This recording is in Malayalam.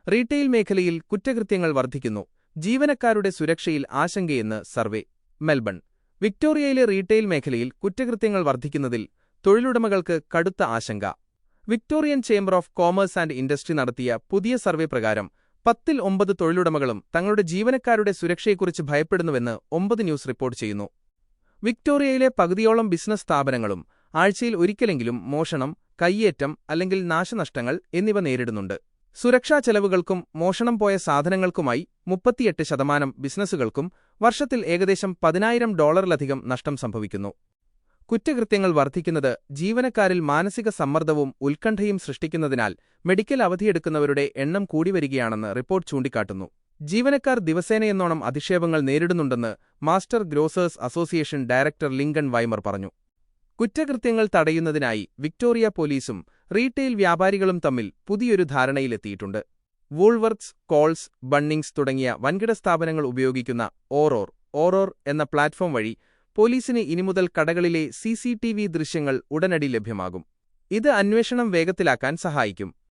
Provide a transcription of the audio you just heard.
റീറ്റെയിൽ മേഖലയിൽ കുറ്റകൃത്യങ്ങൾ വർദ്ധിക്കുന്നു. ജീവനക്കാരുടെ സുരക്ഷയിൽ ആശങ്കയെന്ന് സർവേ. മെൽബൺ. വിക്ടോറിയയിലെ റീറ്റെയിൽ മേഖലയിൽ കുറ്റകൃത്യങ്ങൾ വർദ്ധിക്കുന്നതിൽ തൊഴിലുടമകൾക്ക് കടുത്ത ആശങ്ക. Victorian chamber of commerce and industry നടത്തിയ പുതിയ സർവേ പ്രകാരം 10-ൽ 9 തൊഴിലുടമകളും തങ്ങളുടെ ജീവനക്കാരുടെ സുരക്ഷയെക്കുറിച്ച് ഭയപ്പെടുന്നുവെന്ന് 9 ന്യൂസ് റിപ്പോർട്ട് ചെയ്യുന്നു. വിക്ടോറിയയിലെ പകുതിയോളം ബിസിനസ് സ്ഥാപനങ്ങളും ആഴ്ചയിൽ ഒരിക്കലെങ്കിലും മോഷണം, കയ്യേറ്റം അല്ലെങ്കിൽ നാശനഷ്ടങ്ങൾ എന്നിവ നേരിടുന്നുണ്ട്. സുരക്ഷാ ചെലവുകൾക്കും മോഷണം പോയ സാധനങ്ങൾക്കുമായി 38% ബിസിനസ്സുകൾക്കും വർഷത്തിൽ ഏകദേശം $10,000 നഷ്ടം സംഭവിക്കുന്നു. കുറ്റകൃത്യങ്ങൾ വർദ്ധിക്കുന്നത് ജീവനക്കാരിൽ മാനസിക സമ്മർദ്ദവും ഉത്കണ്ഠയും സൃഷ്ടിക്കുന്നതിനാൽ മെഡിക്കൽ അവധിയെടുക്കുന്നവരുടെ എണ്ണം കൂടിവരികയാണെന്ന് റിപ്പോർട്ട് ചൂണ്ടിക്കാട്ടുന്നു. ജീവനക്കാർ ദിവസേനയെന്നോണം അധിക്ഷേപങ്ങൾ നേരിടുന്നുണ്ടെന്ന് മാസ്റ്റർ ഗ്രോസേഴ്സ് അസോസിയേഷൻ ഡയറക്ടർ ലിങ്കൺ വൈമർ പറഞ്ഞു. കുറ്റകൃത്യങ്ങൾ തടയുന്നതിനായി വിക്ടോറിയ പോലീസും റീറ്റെയിൽ വ്യാപാരികളും തമ്മിൽ പുതിയൊരു ധാരണയിലെത്തിയിട്ടുണ്ട്. വൂൾവർത്ത്സ്, കോൾസ്, ബണ്ണിങ്സ് തുടങ്ങിയ വൻകിട സ്ഥാപനങ്ങൾ ഉപയോഗിക്കുന്ന ഓറോർ എന്ന പ്ലാറ്റ്ഫോം വഴി പോലീസിന് ഇനിമുതൽ കടകളിലെ CCTV ദൃശ്യങ്ങൾ ഉടനടി ലഭ്യമാകും. ഇത് അന്വേഷണം വേഗത്തിലാക്കാൻ സഹായിക്കും.